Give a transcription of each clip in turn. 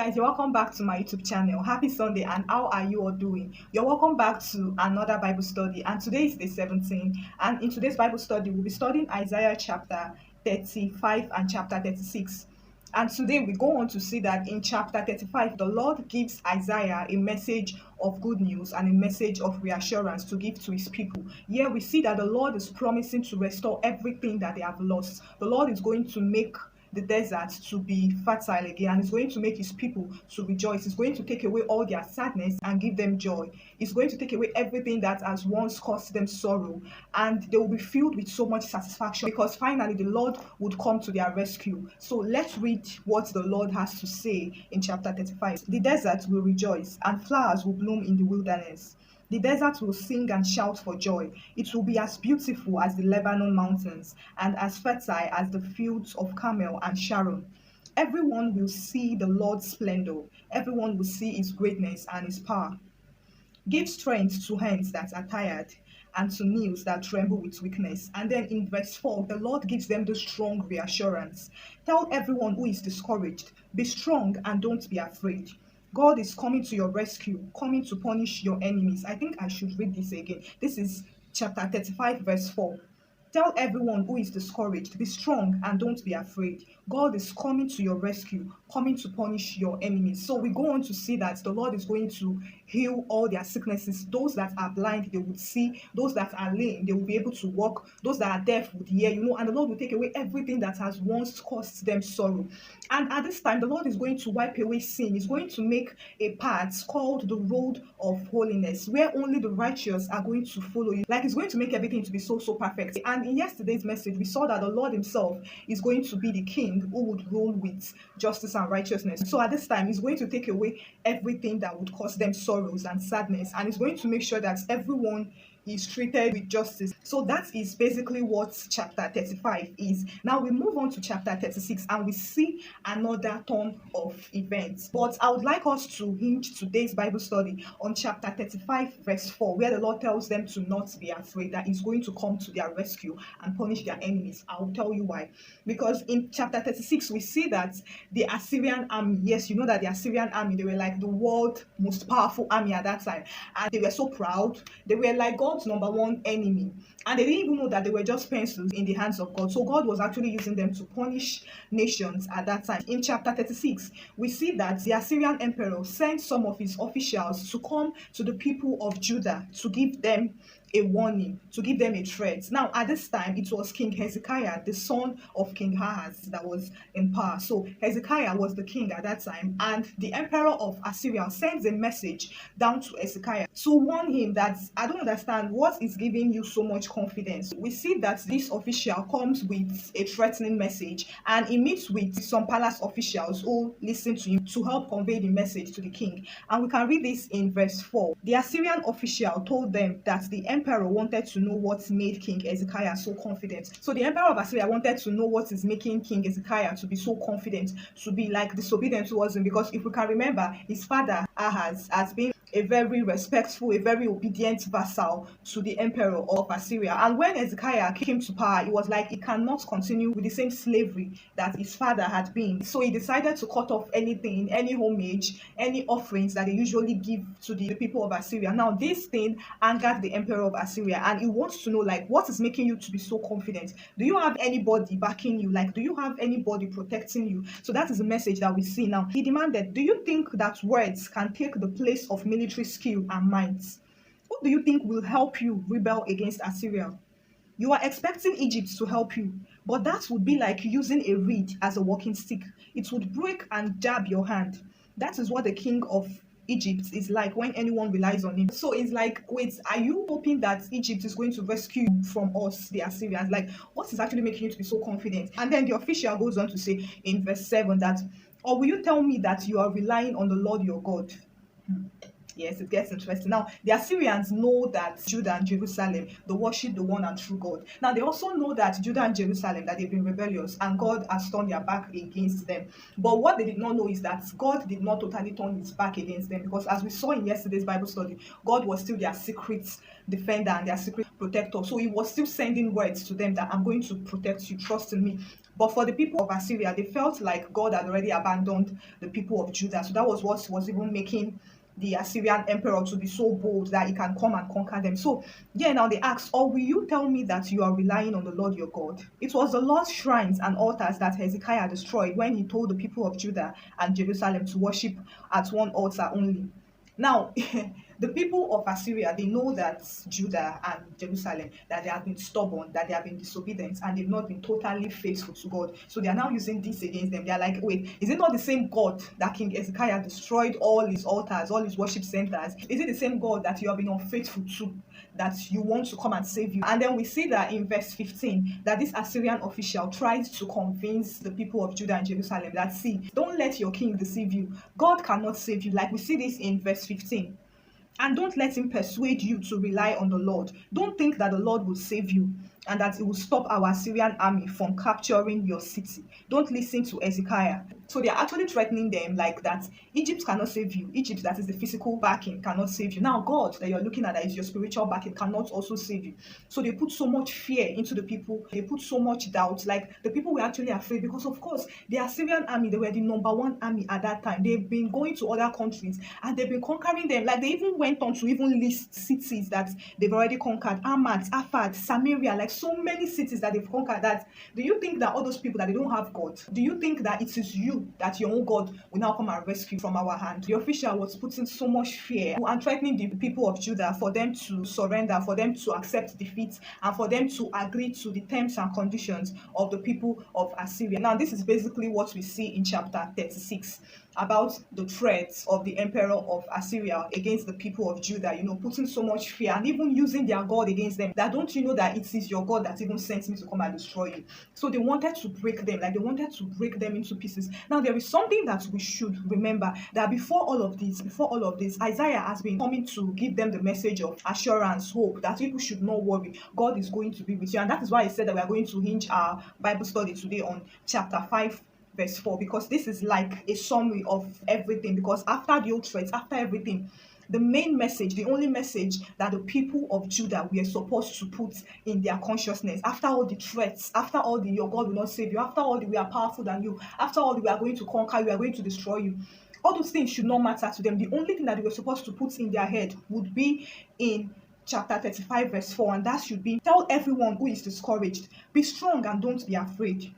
guys, you're welcome back to my YouTube channel. Happy Sunday, and how are you all doing? You're welcome back to another Bible study, and today is day 17. And in today's Bible study, we'll be studying Isaiah chapter 35 and chapter 36. And today we go on to see that in chapter 35, the Lord gives Isaiah a message of good news and a message of reassurance to give to his people. Here we see that the Lord is promising to restore everything that they have lost. The Lord is going to make the desert to be fertile again, and it's going to make his people to rejoice. It's going to take away all their sadness and give them joy. It's going to take away everything that has once caused them sorrow, and they will be filled with so much satisfaction because finally the Lord would come to their rescue. So let's read what the Lord has to say in chapter 35. The desert will rejoice and flowers will bloom in the wilderness. The desert will sing and shout for joy. It will be as beautiful as the Lebanon mountains and as fertile as the fields of Carmel and Sharon. Everyone will see the Lord's splendor. Everyone will see his greatness and his power. Give strength to hands that are tired and to knees that tremble with weakness. And then in verse 4, the Lord gives them the strong reassurance. Tell everyone who is discouraged, be strong and don't be afraid. God is coming to your rescue, coming to punish your enemies. I think I should read this again. This is chapter 35, verse 4. Tell everyone who is discouraged, be strong and don't be afraid. God is coming to your rescue, coming to punish your enemies. So we go on to see that the Lord is going to heal all their sicknesses. Those that are blind, they would see. Those that are lame, they will be able to walk. Those that are deaf would hear, and the Lord will take away everything that has once caused them sorrow. And at this time, the Lord is going to wipe away sin. He's going to make a path called the road of holiness, where only the righteous are going to follow you. Like, He's going to make everything to be so perfect. And in yesterday's message, we saw that the Lord himself is going to be the king who would rule with justice and righteousness. So at this time, he's going to take away everything that would cause them sorrows and sadness, and he's going to make sure that everyone is treated with justice. So that is basically what chapter 35 is. Now we move on to chapter 36 and we see another turn of events. But I would like us to hinge today's Bible study on chapter 35 verse 4, where the Lord tells them to not be afraid, that he's going to come to their rescue and punish their enemies. I'll tell you why. Because in chapter 36 we see that the Assyrian army, yes, you know that the Assyrian army, they were like the world's most powerful army at that time, and they were so proud. They were like God's number one enemy, and they didn't even know that they were just pencils in the hands of God. So God was actually using them to punish nations at that time. In chapter 36 we see that the Assyrian emperor sent some of his officials to come to the people of Judah to give them a warning, to give them a threat. Now at this time it was King Hezekiah, the son of King Ahaz, that was in power. So Hezekiah was the king at that time, and the emperor of Assyria sends a message down to Hezekiah to warn him that, I don't understand what is giving you so much confidence. We see that this official comes with a threatening message, and he meets with some palace officials who listen to him to help convey the message to the king. And we can read this in verse 4. The Assyrian official told them that the emperor wanted to know what made King Hezekiah so confident. So the emperor of Assyria wanted to know what is making King Hezekiah to be so confident, to be like disobedient towards him. Because if we can remember, his father Ahaz has been a very respectful, a very obedient vassal to the emperor of Assyria. And when Hezekiah came to power, it was like he cannot continue with the same slavery that his father had been. So he decided to cut off anything, any homage, any offerings that they usually give to the people of Assyria. Now this thing angered the emperor of Assyria, and he wants to know, like, what is making you to be so confident? Do you have anybody backing you? Like, do you have anybody protecting you? So that is the message that we see now. He demanded, do you think that words can take the place of military skill and might? Who do you think will help you rebel against Assyria? You are expecting Egypt to help you, but that would be like using a reed as a walking stick. It would break and jab your hand. That is what the king of Egypt is like when anyone relies on him. So it's like, wait, are you hoping that Egypt is going to rescue you from us, the Assyrians? Like, what is actually making you to be so confident? And then the official goes on to say in verse 7 that, or will you tell me that you are relying on the Lord your God? Yes, it gets interesting. Now, the Assyrians know that Judah and Jerusalem, they worship the one and true God. Now, they also know that Judah and Jerusalem, that they've been rebellious and God has turned their back against them. But what they did not know is that God did not totally turn his back against them, because as we saw in yesterday's Bible study, God was still their secret defender and their secret protector. So he was still sending words to them that I'm going to protect you, trust in me. But for the people of Assyria, they felt like God had already abandoned the people of Judah. So that was what was even making the Assyrian emperor to be so bold that he can come and conquer them. So, yeah, now they asked, "Or will you tell me that you are relying on the Lord your God?" It was the Lord's shrines and altars that Hezekiah destroyed when he told the people of Judah and Jerusalem to worship at one altar only. Now, the people of Assyria, they know that Judah and Jerusalem, that they have been stubborn, that they have been disobedient, and they've not been totally faithful to God. So they are now using this against them. They are like, wait, is it not the same God that King Hezekiah destroyed all his altars, all his worship centers? Is it the same God that you have been unfaithful to, that you want to come and save you? And then we see that in verse 15, that this Assyrian official tried to convince the people of Judah and Jerusalem that, see, don't let your king deceive you. God cannot save you. Like we see this in verse 15. And don't let him persuade you to rely on the Lord. Don't think that the Lord will save you and that it will stop our Assyrian army from capturing your city. Don't listen to Hezekiah. So they are actually threatening them like that. Egypt cannot save you. Egypt, that is the physical backing, cannot save you. Now God that you're looking at, that is your spiritual backing, cannot also save you. So they put so much fear into the people. They put so much doubt. Like the people were actually afraid because, of course, the Assyrian army, they were the number one army at that time. They've been going to other countries and they've been conquering them. Like they even went on to even list cities that they've already conquered. Hamath, Arpad, Samaria, like so many cities that they've conquered. That do you think that all those people that they don't have God? Do you think that it is you, that your own God will now come and rescue from our hand? The official was putting so much fear and threatening the people of Judah for them to surrender, for them to accept defeat, and for them to agree to the terms and conditions of the people of Assyria. Now, this is basically what we see in chapter 36 about the threats of the emperor of Assyria against the people of Judah, putting so much fear and even using their God against them. That don't you know that it is your God that even sent me to come and destroy you? So they wanted to break them, like they wanted to break them into pieces. Now there is something that we should remember, that before all of this, Isaiah has been coming to give them the message of assurance, hope, that people should not worry. God is going to be with you. And that is why he said that we are going to hinge our Bible study today on chapter 5 verse 4, because this is like a summary of everything. Because after the old threats, after everything, the main message, the only message that the people of Judah were supposed to put in their consciousness, after all the threats, after all the your God will not save you, after all the we are powerful than you, after all the we are going to conquer you, we are going to destroy you, all those things should not matter to them. The only thing that they were supposed to put in their head would be in chapter 35 verse 4, and that should be, tell everyone who is discouraged, be strong and don't be afraid.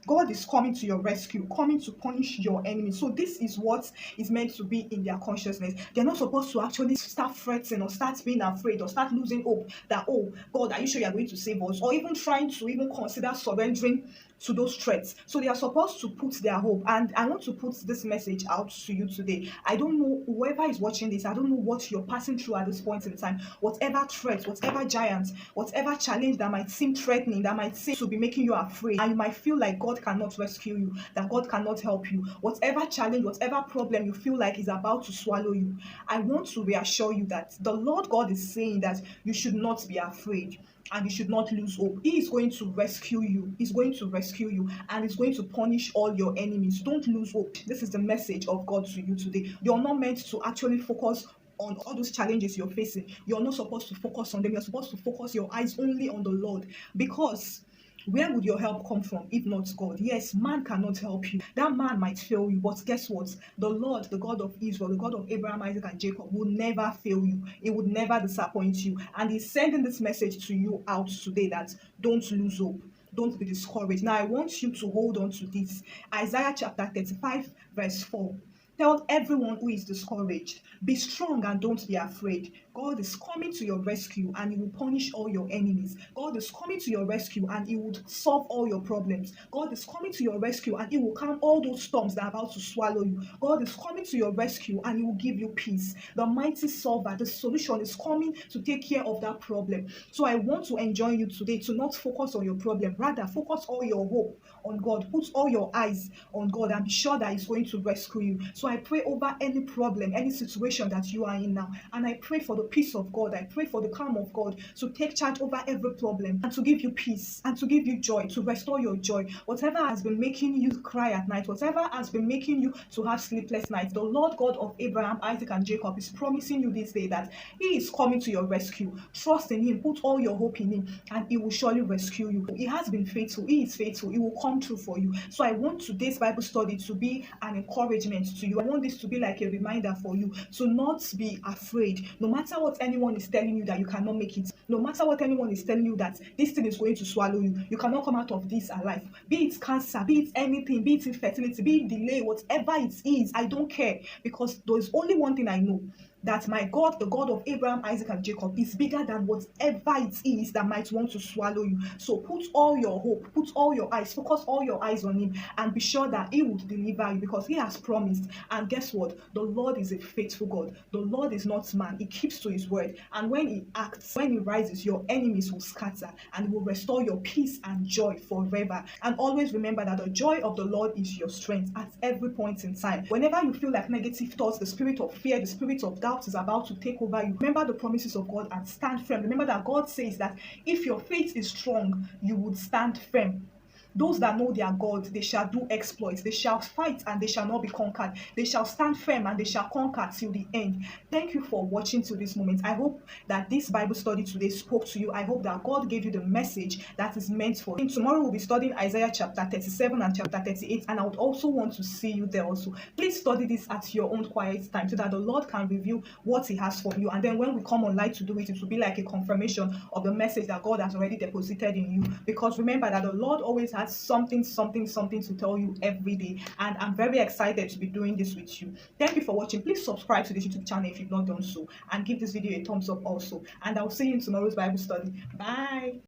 God is coming to your rescue, coming to punish your enemies. So this is what is meant to be in their consciousness. They're not supposed to actually start fretting or start being afraid or start losing hope that, oh, God, are you sure you're going to save us? Or even trying to even consider surrendering to those threats. So they are supposed to put their hope. And I want to put this message out to you today. I don't know, whoever is watching this, I don't know what you're passing through at this point in time. Whatever threat, whatever giant, whatever challenge that might seem threatening, that might seem to be making you afraid, and you might feel like God cannot rescue you, that God cannot help you, whatever challenge, whatever problem you feel like is about to swallow you, I want to reassure you that the Lord God is saying that you should not be afraid and you should not lose hope. He is going to rescue you. He's going to rescue you and he's going to punish all your enemies. Don't lose hope. This is the message of God to you today. You're not meant to actually focus on all those challenges you're facing. You're not supposed to focus on them. You're supposed to focus your eyes only on the Lord, because where would your help come from if not God? Yes, man cannot help you. That man might fail you, but guess what? The Lord, the God of Israel, the God of Abraham, Isaac, and Jacob will never fail you. He would never disappoint you. And he's sending this message to you out today, that don't lose hope. Don't be discouraged. Now, I want you to hold on to this. Isaiah chapter 35, verse 4. Tell everyone who is discouraged, be strong and don't be afraid. God is coming to your rescue and he will punish all your enemies. God is coming to your rescue and he will solve all your problems. God is coming to your rescue and he will calm all those storms that are about to swallow you. God is coming to your rescue and he will give you peace. The mighty solver, the solution is coming to take care of that problem. So I want to enjoin you today to not focus on your problem. Rather, focus all your hope on God. Put all your eyes on God and be sure that he's going to rescue you. So So I pray over any problem, any situation that you are in now, and I pray for the peace of God. I pray for the calm of God to take charge over every problem and to give you peace and to give you joy, to restore your joy. Whatever has been making you cry at night, whatever has been making you to have sleepless nights, the Lord God of Abraham, Isaac, and Jacob is promising you this day that He is coming to your rescue. Trust in Him, put all your hope in Him, and He will surely rescue you. He has been faithful, He is faithful, He will come true for you. So I want today's Bible study to be an encouragement to you. I want this to be like a reminder for you to not be afraid, no matter what anyone is telling you that you cannot make it, no matter what anyone is telling you that this thing is going to swallow you, you cannot come out of this alive. Be it cancer, be it anything, be it infertility, be it delay, whatever it is, I don't care, because there's only one thing I know, that my God, the God of Abraham, Isaac, and Jacob, is bigger than whatever it is that might want to swallow you. So put all your hope, put all your eyes, focus all your eyes on Him, and be sure that He will deliver you, because He has promised. And guess what? The Lord is a faithful God. The Lord is not man. He keeps to His word. And when He acts, when He rises, your enemies will scatter, and He will restore your peace and joy forever. And always remember that the joy of the Lord is your strength at every point in time. Whenever you feel like negative thoughts, the spirit of fear, the spirit of doubt is about to take over you, remember the promises of God and stand firm. Remember that God says that if your faith is strong, you would stand firm. Those that know their God, they shall do exploits. They shall fight and they shall not be conquered. They shall stand firm and they shall conquer till the end. Thank you for watching to this moment. I hope that this Bible study today spoke to you. I hope that God gave you the message that is meant for you. Tomorrow we'll be studying Isaiah chapter 37 and chapter 38, and I would also want to see you there also. Please study this at your own quiet time so that the Lord can reveal what He has for you. And then when we come online to do it, it will be like a confirmation of the message that God has already deposited in you. Because remember that the Lord always has something to tell you every day, and I'm very excited to be doing this with you. Thank you for watching. Please subscribe to this YouTube channel if you've not done so, and give this video a thumbs up also, and I'll see you in tomorrow's Bible study. Bye.